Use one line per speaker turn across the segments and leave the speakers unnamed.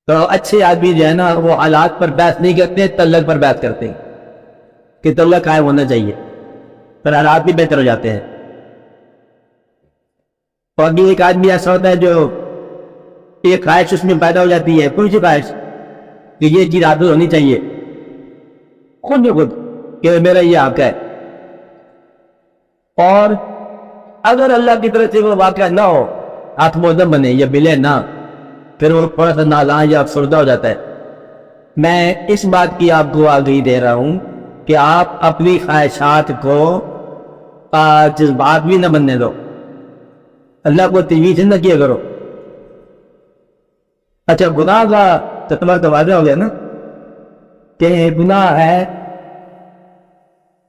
تو اچھے آدمی جو ہے نا وہ حالات پر بحث نہیں کرتے، تعلق پر بحث کرتے ہیں کہ تعلق قائم ہونا چاہیے، پھر حالات بھی بہتر ہو جاتے ہیں۔ اور بھی ایک آدمی ایسا ہوتا ہے جو ایک خواہش اس میں پیدا ہو جاتی ہے، کوئی سی خواہش کہ یہ چیز حاصل ہونی چاہیے، خود بخود کہ میرا یہ حق ہے، اور اگر اللہ کی طرف سے وہ واقعہ نہ ہو، ہاتھ موزم بنے یا ملے نہ، پھر وہ تھوڑا سا نالاں یا افسردہ ہو جاتا ہے۔ میں اس بات کی آپ کو آگاہی دے رہا ہوں کہ آپ اپنی خواہشات کو جذبات بھی نہ بننے دو، اللہ کو تجویز نہ کیا کرو۔ اچھا، گناہ کا تتمہ تو واضح ہو گیا نا کہ گناہ ہے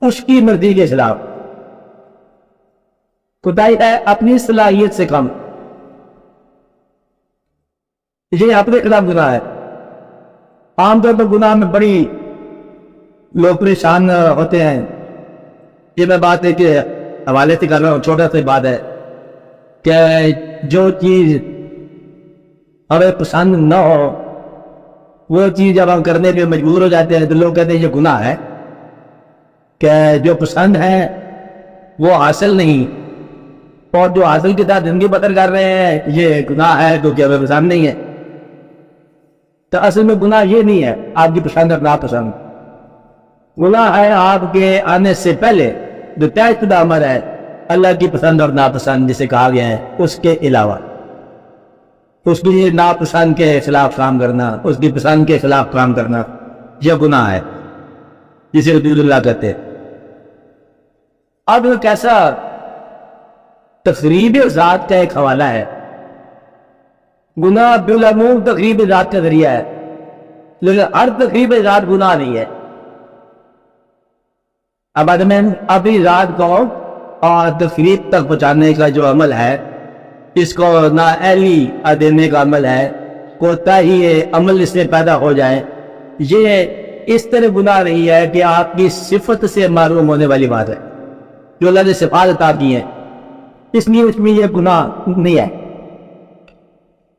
اس کی مرضی کے خلاف، کوتاہی ہے اپنی صلاحیت سے کم، یہ اپنے خلاف گناہ ہے۔ عام طور پر گناہ میں بڑی لوگ پریشان ہوتے ہیں۔ یہ میں بات ہے کہ حوالے سے کر رہا ہوں، چھوٹا سا بات ہے کہ جو چیز ہمیں پسند نہ ہو وہ چیز جب ہم کرنے پہ مجبور ہو جاتے ہیں تو لوگ کہتے ہیں یہ گناہ ہے، کہ جو پسند ہے وہ حاصل نہیں، اور جو حاصل کے ساتھ زندگی بسر کر رہے ہیں یہ گناہ ہے کیونکہ ہمیں پسند نہیں ہے۔ تو اصل میں گناہ یہ نہیں ہے آپ کی پسند اور ناپسند، گناہ ہے آپ کے آنے سے پہلے جو طے شدہ امر ہے اللہ کی پسند اور ناپسند جسے کہا گیا ہے، اس کے علاوہ اس کی ناپسند کے خلاف کام کرنا، اس کی پسند کے خلاف کام کرنا، یہ گناہ ہے جسے حدود اللہ کہتے ہیں۔ اب کیسا تقریب ذات کا ایک حوالہ ہے، گناہ بالعموم تقریب ذات کا ذریعہ ہے، لیکن ہر تقریب ذات گناہ نہیں ہے۔ اب آدمی اپنی ذات کو اور تقریب تک پہنچانے کا جو عمل ہے، اس کو نااہلی دینے کا عمل ہے، کوتاہی عمل اس میں پیدا ہو جائے، یہ اس طرح گناہ نہیں ہے کہ آپ کی صفت سے معلوم ہونے والی بات ہے، جو اللہ نے صفات عطا کی ہیں، اس لیے اس میں یہ گناہ نہیں ہے۔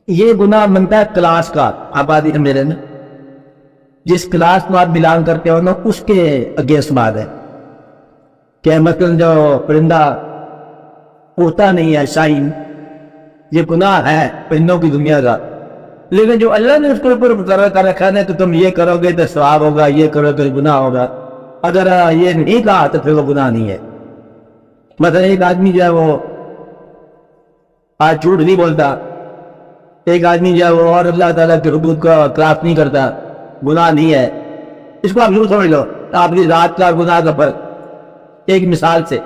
یہ گناہ بنتا ہے کلاس کا، آبادی ہے میرے نا، جس کلاس کو آپ بلانگ کرتے ہو نا اس کے اگینسٹ بات ہے، کہ مثلا جو پرندہ اڑتا نہیں ہے شاہین، یہ گناہ ہے پرندوں کی دنیا کا، لیکن جو اللہ نے اس کے اوپر مقرر کر رکھا ہے تو تم یہ کرو گے تو ثواب ہوگا، یہ کرو تو گناہ ہوگا، اگر یہ نہیں کہا تو پھر وہ گناہ نہیں ہے۔ مثلا ایک آدمی جو ہے وہ آج جھوٹ نہیں بولتا، ایک آدمی جو ہے وہ اور اللہ تعالیٰ کے حدود کا خلاف نہیں کرتا، گناہ نہیں ہے، اس کو آپ ضرور سمجھ لو آپ کی ذات کا گناہ کا فرق۔ ایک مثال سے،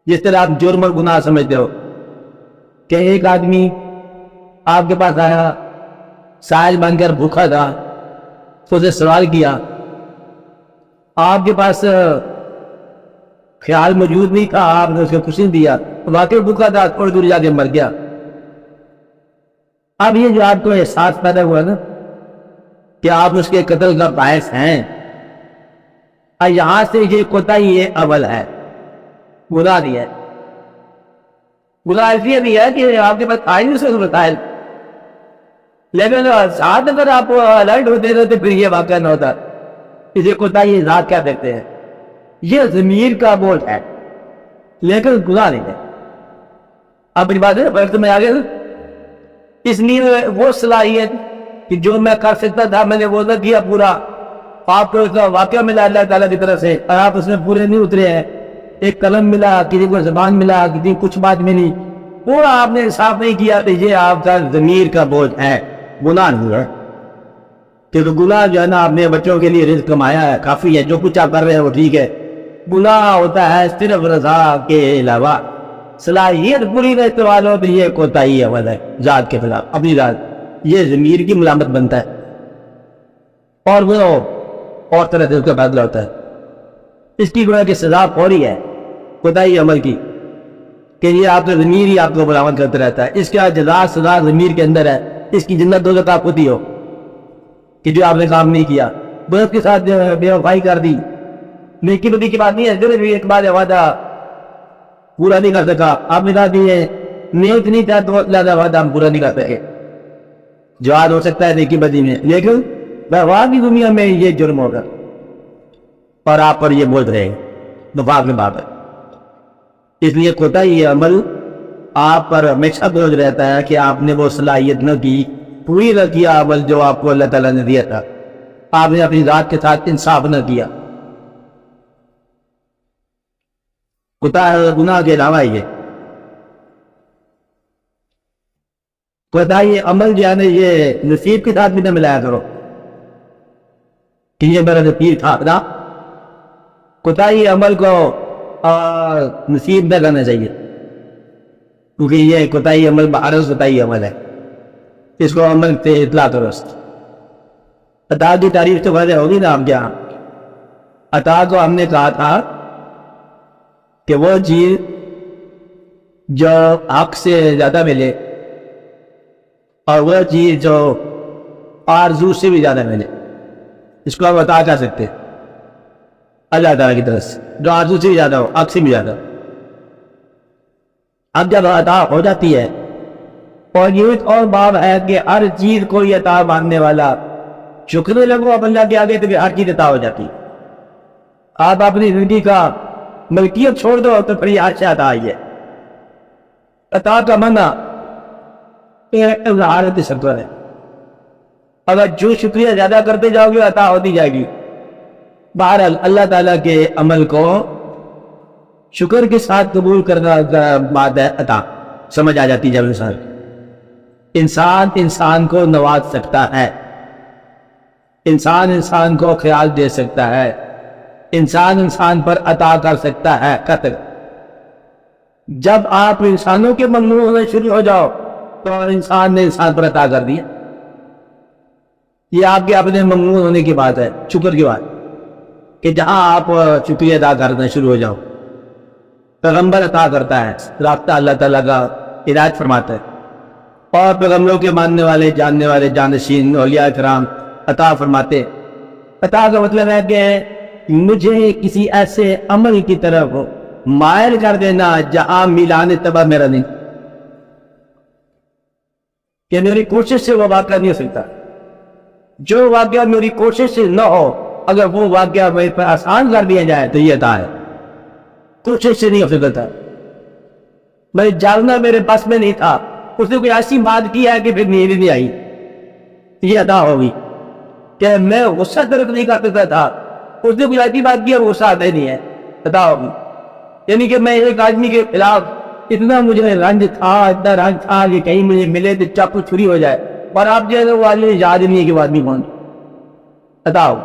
جس طرح آپ جرم اور گناہ سمجھتے ہو کہ ایک آدمی آپ کے پاس آیا، سائل بن کر بھوکا تھا، تو اسے سوال کیا، آپ کے پاس خیال موجود نہیں تھا، آپ نے اس کو کچھ نہیں دیا، واقعی بھوکا تھا، تھوڑی دور جا کے مر گیا۔ اب یہ جو آپ کو احساس پیدا ہوا نا کہ آپ اس کے قتل کا باعث ہیں، یہاں سے یہ کوتاہی یہ اول ہے، گناہ نہیں ہے۔ گناہ اس لیے نہیں ہے کہ آپ کے پاس آئی نہیں سے بتائے، لیکن ساتھ اگر آپ الرٹ ہوتے تھے تو پھر یہ واقعہ نہ ہوتا۔ اسے کوتاہی ذات کیا دیکھتے ہیں، یہ ضمیر کا بوجھ ہے لیکن گناہ نہیں ہے۔ اپنی بات ہے فرق میں آگے، اس لیے وہ صلاحیت کہ جو میں کر سکتا تھا میں نے وہ نہ کیا پورا، آپ کو اس کا واقعہ ملا اللہ تعالیٰ کی طرف سے اور آپ اس میں پورے نہیں اترے ہیں، ایک قلم ملا، کسی کو زبان ملا، کسی کو کچھ بات ملی، پورا آپ نے صاف نہیں کیا، تو یہ آپ کا ضمیر کا بوجھ ہے، گناہ نہیں ہے۔ کیونکہ گناہ جو ہے نا آپ نے بچوں کے لیے رزق کمایا ہے، کافی ہے، جو کچھ آپ کر رہے ہیں وہ ٹھیک ہے۔ گناہ ہوتا ہے صرف رضا کے علاوہ، صلاحیت پوری نہ استعمال ہو تو یہ کوتاہی عمل ہے ذات کے خلاف، اپنی ذات، یہ ضمیر کی ملامت بنتا ہے، اور وہ اور طرح سے اس کا فیصلہ ہوتا ہے۔ اس کی گویا کہ سزا فوری ہے کوتاہی عمل کی، کہ یہ آپ کا ضمیر ہی آپ کو ملامت کرتا رہتا ہے، اس کا جزا سزا ضمیر کے اندر ہے، اس کی جنت دوزخ آپ خود ہی ہو کہ جو آپ نے کام نہیں کیا، بس کے ساتھ بے وفائی کر دی، نیکی بدی کی بات نہیں ہے، جو بھی ایک بات وعدہ پورا نہیں کر سکا، آپ نے کہا کہ یہ نیک نہیں تھا تو زیادہ وعدہ ہم پورا نہیں کر سکے، جواد ہو سکتا ہے نیکی بدی میں، لیکن وہاں کی دنیا میں یہ جرم ہوگا اور آپ پر یہ بول رہے ہیں نفاق میں بات ہے۔ اس لیے کوتاہی عمل آپ پر ہمیشہ بوجھ رہتا ہے کہ آپ نے وہ صلاحیت نہ کی، پوری نہ کیا عمل جو آپ کو اللہ تعالیٰ نے دیا تھا، آپ نے اپنی ذات کے ساتھ انصاف نہ کیا۔ گناہ کے علاوہ یہ کوتاہی عمل جو ہے نا، یہ نصیب کے ساتھ بھی نہ ملایا کرو کہ یہ میرا نصیب تھا نا۔ کوتاہی عمل کو نصیب نہ کرنا چاہیے، کیونکہ یہ کوتاہی عمل بعرض کوتاہی عمل ہے، اس کو عمل سے اطلاع درست۔ عطا کی تعریف تو وجہ ہوگی نا آپ کیا؟ عطا کو ہم نے کہا تھا کہ وہ چیز جو حق سے زیادہ ملے اور وہ چیز جو آرزو سے بھی زیادہ ملے، اس کو ہم عطا کر سکتے ہیں اللہ تعالیٰ کی طرف سے، جو آرزو سے بھی زیادہ ہو، حق سے بھی زیادہ۔ اب جب عطا ہو جاتی ہے، اور یہ ایک اور باب ہے کہ ہر چیز کو یہ عطا ماننے والا شکر لگو اب اللہ کے آگے، تو ہر چیز عطا ہو جاتی۔ آپ اپنی زندگی کا ملکیت چھوڑ دو تو پھر یہ عرش عطا آئی ہے۔ عطا کا منع اظہارت شکر ہے، اگر جو شکریہ زیادہ کرتے جاؤ گے عطا ہوتی جائے گی۔ بہرحال اللہ تعالیٰ کے عمل کو شکر کے ساتھ قبول کرنا بات ہے عطا، سمجھ آ جاتی جب انسان کو نواز سکتا ہے، انسان کو خیال دے سکتا ہے، انسان پر عطا کر سکتا ہے قطر۔ جب آپ انسانوں کے ممنوع ہونے شروع ہو جاؤ تو انسان نے انسان پر عطا کر دیا۔ یہ آپ کے اپنے ممنوع ہونے کی بات ہے، شکر کی بات، کہ جہاں آپ شکریہ ادا کرنا شروع ہو جاؤ۔ پیغمبر عطا کرتا ہے، رابطہ اللہ تعالیٰ کا ہدایت فرماتا ہے، اور پیغمبروں کے ماننے والے، جاننے والے، جانشین اولیاء کرام عطا فرماتے۔ عطا کا مطلب ہے کہ مجھے کسی ایسے عمل کی طرف مائل کر دینا جہاں میلان تباہ میرا نہیں، کہ میری کوشش سے وہ واقعہ نہیں ہو سکتا۔ جو واقعہ میری کوشش سے نہ ہو، اگر وہ واقعہ میرے پر آسان کر دیا جائے تو یہ عطا ہے۔ کوشش سے نہیں ہو سکتا، میں جاننا میرے پاس میں نہیں تھا، اس نے کوئی ایسی بات کی ہے کہ پھر نیند نہیں آئی، یہ عطا ہوگی۔ کہ میں غصہ درک نہیں کر سکتا تھا، اس نے کوئی ایسی بات کی اور غصہ آتا ہی نہیں ہے، عطا ہوگی۔ یعنی کہ میں ایک آدمی کے خلاف اتنا مجھے رنج تھا کہ کہیں مجھے ملے تو چاقو چھری ہو جائے، اور آپ جو ہے وہ آدمی یاد نہیں ہے کہ وہ آدمی کون، عطا ہو۔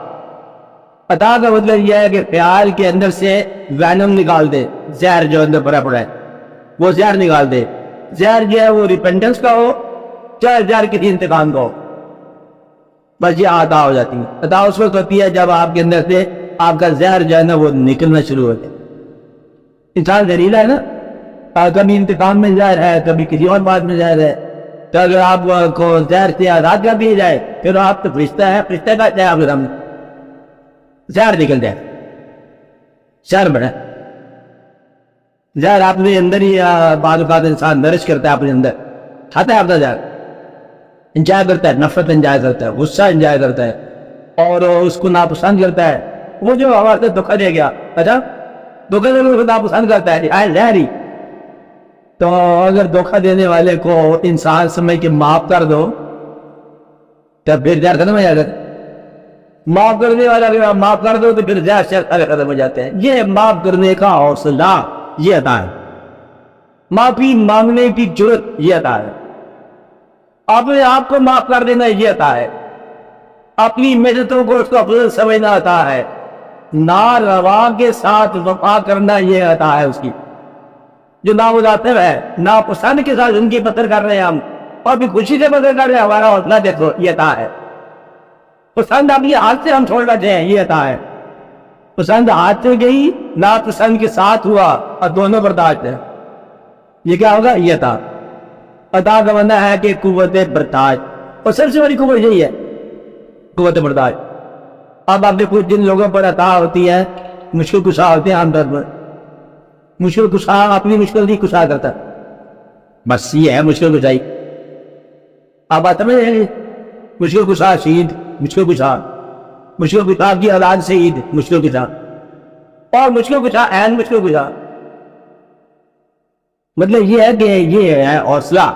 عطا کا مطلب یہ ہے کہ خیال کے اندر سے وینم نکال دے، زہر جو اندر بھرا پڑا ہے وہ زہر نکال دے۔ زہر جو ہے وہ ریپینٹنس کا ہو، چاہے زہر کسی انتقام کا ہو، بس یہ عطا ہو جاتی ہے۔ عطا اس وقت ہوتی ہے جب آپ کے اندر سے آپ کا زہر جو ہے نا وہ نکلنا شروع ہو جائے۔ انسان زہریلا ہے نا، کبھی انتقام میں زہر ہے، کبھی کسی اور بات میں زہر ہے، تو اگر آپ کو زہر سے آزاد کر دیا جائے پھر آپ تو فرشتہ ہے، فرشتہ کا چاہے آپ رحم زہر نکل جائے، زہر بڑھا زہر آپ نے اندر ہی بعض اوقات انسان نرش کرتا ہے، اپنے اندر کھاتا ہے اپنا زہر، انجوائے کرتا ہے، نفرت انجوائے کرتا ہے، غصہ انجوائے کرتا ہے، اور اس کو ناپسند کرتا ہے۔ وہ جو ہمارے دھوکہ دے گیا، اچھا دھوکہ دینے کو ناپسند کرتا ہے، آئے زہری۔ تو اگر دھوکہ دینے والے کو انسان سمجھ کے معاف کر دو تو پھر زہر ختم ہو جائے گا۔ معاف کرنے والا اگر معاف کر دو تو پھر زہر ختم ہو جاتے ہیں۔ یہ معاف کرنے کا حوصلہ یہ عطا ہے، معافی مانگنے کی جرت یہ عطا ہے، اپنے آپ کو معاف کر دینا یہ عطا ہے، اپنی محنتوں کو اس کو افضل سمجھنا عطا ہے، ناروا کے ساتھ وفا کرنا یہ عطا ہے اس کی، جو نامناسب ہے، ناپسند کے ساتھ ان کی قدر کر رہے ہیں ہم، اور بھی خوشی سے قدر کر رہے ہیں، ہمارا حوصلہ دیکھو یہ عطا ہے۔ پسند اپنی ہاتھ سے ہم چھوڑ بیٹھے ہیں، یہ عطا ہے۔ پسند ہاتھ سے گئی، ناپسند کے ساتھ ہوا، اور دونوں برداشت ہے، یہ کیا ہوگا؟ یہ عطا۔ عطا کا معنی ہے کہ قوت برداشت، اور سب سے بڑی قوت یہی ہے، قوت برداشت۔ اب آپ دیکھو جن لوگوں پر عطا ہوتی ہے مشکل کشا ہوتے ہیں، عام طور پر مشکل کشا اپنی مشکل نہیں کشا کرتا، بس یہ ہے مشکل کشائی۔ اب بات سمجھ رہے ہیں؟ مشکل کشا شہید، مشکل کشا، مشکل کشا کی اولاد شہید، مشکل کشا، اور مشکل کشا عین مشکل کشا. مطلب یہ ہے کہ یہ ہے حوصلہ،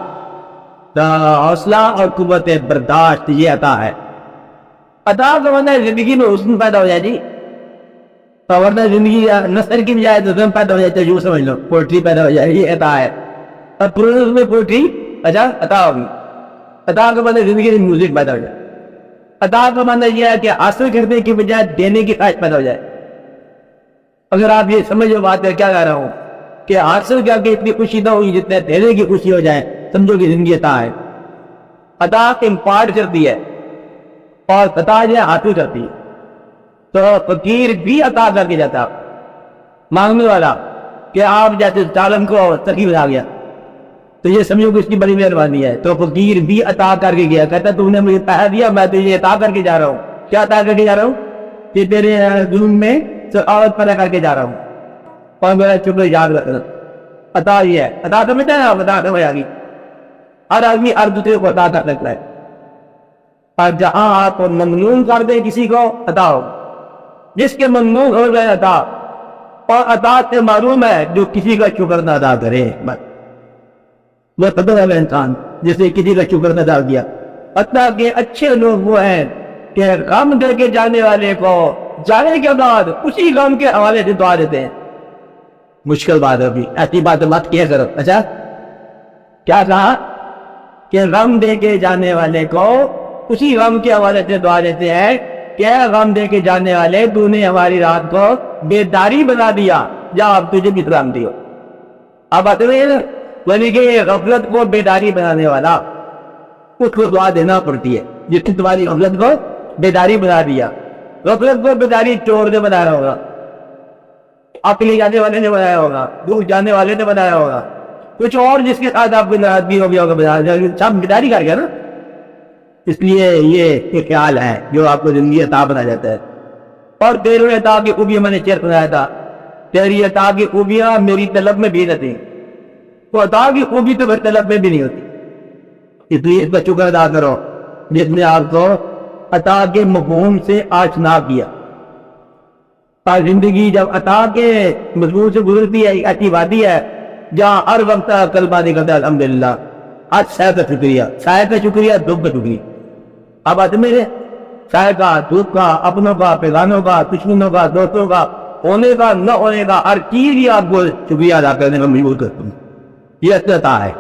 حوصلہ اور قوت برداشت، یہ عطا ہے. عطا کا مطلب ہے زندگی میں حسن پیدا ہو جائے جی، ورنہ زندگی نثر کی بجائے تو ضم پیدا ہو جائے، جو سمجھ لو پوئٹری پیدا ہو جائے، یہ عطا ہے. اور پورے میں پوئٹری اچھا عطا ہوگی. عطا کا مطلب زندگی میں میوزک پیدا ہو جائے. عطا کا مطلب یہ ہے کہ حاصل کرنے کی بجائے دینے کی خواہش پیدا ہو جائے. اگر آپ یہ سمجھو بات ہے کیا کہہ رہا ہوں کہ حاصل کر کے اتنی خوشی نہ ہوگی جتنے دینے کی خوشی ہو جائے، سمجھو کہ زندگی عطا ہے. عطا امپارٹ کرتی ہے اور عطا جو ہے حاصل کرتی ہے. تو فقیر بھی عطا کر کے جاتا مانگنے والا، کہ آپ جیسے چالن کو ترکیب بنا گیا تو یہ سمجھو کہ اس کی بڑی مہربانی ہے. تو فقیر بھی عطا کر کے گیا، کہتا تم نے مجھے پیسہ دیا، میں تجھے عطا کر کے جا رہا ہوں. کیا عطا کر کے جا رہا ہوں؟ کہ تیرے ظلم میں عورت پیدا کر کے جا رہا ہوں اور میرا شکر یاد رکھنا. عطا یہ ہے. عطا سمجھتا ہے آپ؟ عطا سمجھ آ گئی. ہر آدمی ہر دوسرے کو عطا کر سکتا ہے، اور جہاں آپ ممنون کر دیں کسی کو عطا ہو، جس کے ممنون ہو گئے عطا، اور عطا سے معلوم ہے جو کسی کا شکر نہ ادا کرے، بس وہ قدر ہے انسان جس نے کسی کا شکر نہ ادا کیا. حتیٰ کہ اچھے لوگ وہ ہیں کہ غم دے کے جانے والے کو جانے کے بعد اسی غم کے حوالے سے دعا دیتے ہیں. مشکل بات ہے، ابھی ایسی بات مت کیا کرو. اچھا کیا کہا کہ غم دے کے جانے والے کو اسی غم کے حوالے سے دعا دیتے ہیں کہ غم دے کے جانے والے تو نے ہماری رات کو بیداری بنا دیا، یا اب تجھے بھی سلامتی ہو. اب آتے ہیں یعنی کہ غفلت کو بیداری بنانے والا، اس کو دعا دینا پڑتی ہے جس نے تمہاری غفلت کو بیداری بنا دیا. غفلت کو بیداری چور نے بنایا ہوگا، عقل جانے والے نے بنایا ہوگا، دور جانے والے نے بنایا ہوگا، کچھ اور جس کے ساتھ آپ کی ناراضگی ہو گیا ہوگا، سب بیداری کر گیا نا. اس لیے یہ خیال ہے جو آپ کو زندگی عطا بنا جاتا ہے. اور تیرے عطا کی خوبیاں میں نے چیئر بنایا تھا، تیری عطا کی خوبیاں میری طلب میں بھی نہ تھیں. تو عطا کی خوبی تو میری طلب میں بھی نہیں ہوتی، اس لیے اس کا شکر ادا کرو جس نے آپ کو عطا کے مفہوم سے آشنا کیا. اور زندگی جب عطا کے مضمون سے گزرتی ہے، ایسی وادی ہے جہاں ہر وقت کلمہ نکلتا ہے الحمدللہ. آج سائے کا شکریہ، سائے کا شکریہ، دکھ کا شکریہ. اب آج میرے سائے کا، دکھ کا، اپنوں کا، پیغانوں کا، دشمنوں کا، دوستوں کا، ہونے کا، نہ ہونے کا، ہر چیز ہی آپ کو شکریہ ادا کرنے میں مجبور کرتا ہوں. یہ اصل عطا ہے.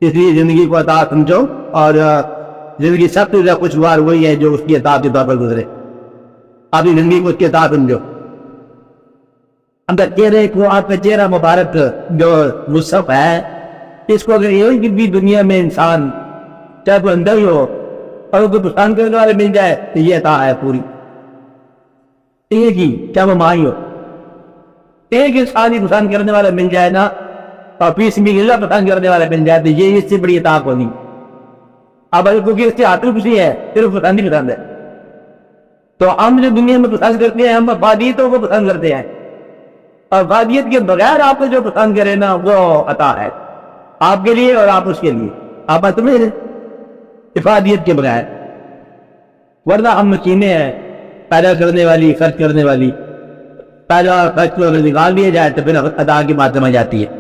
اس لیے زندگی کو عطا سمجھو، اور زندگی سب سے زیادہ خوشگوار وہی ہے جو اس کی عطا کے طور پر گزرے. اپنی زندگی کو اس کی عطا سمجھو. اگر چہرے کو، آپ کا چہرہ مبارک جو مصحف ہے، اس کو اگر یہ بھی دنیا میں انسان چاہے تو اندر ہی ہو اور کوئی پسند کرنے والے مل جائے تو یہ عطا ہے پوری. ایک ہی چاہے وہ ماں ہی ہو، ایک انسان ہی پسند کرنے والا مل جائے نا، اور پیس بھی اللہ پسند کرنے والا مل جائے تو یہ اس سے بڑی عطا کو نہیں. اب اگر کیونکہ اس سے آتر خوشی ہے، صرف پسند ہی پسند ہے. تو ہم جو دنیا میں پسند کرتے ہیں، ہم وفادیتوں کو پسند کرتے ہیں، اور وفادیت کے بغیر آپ کو جو پسند کرے نا وہ عطا ہے آپ کے لیے اور آپ اس کے لیے. آپ تمہیں افادیت کے بغیر، ورنہ ہم مشینیں ہیں پیدا کرنے والی، خرچ کرنے والی. پیدا خرچ کو اگر نکال دیا جائے تو پھر عطا کی بات سمجھ آتی ہے.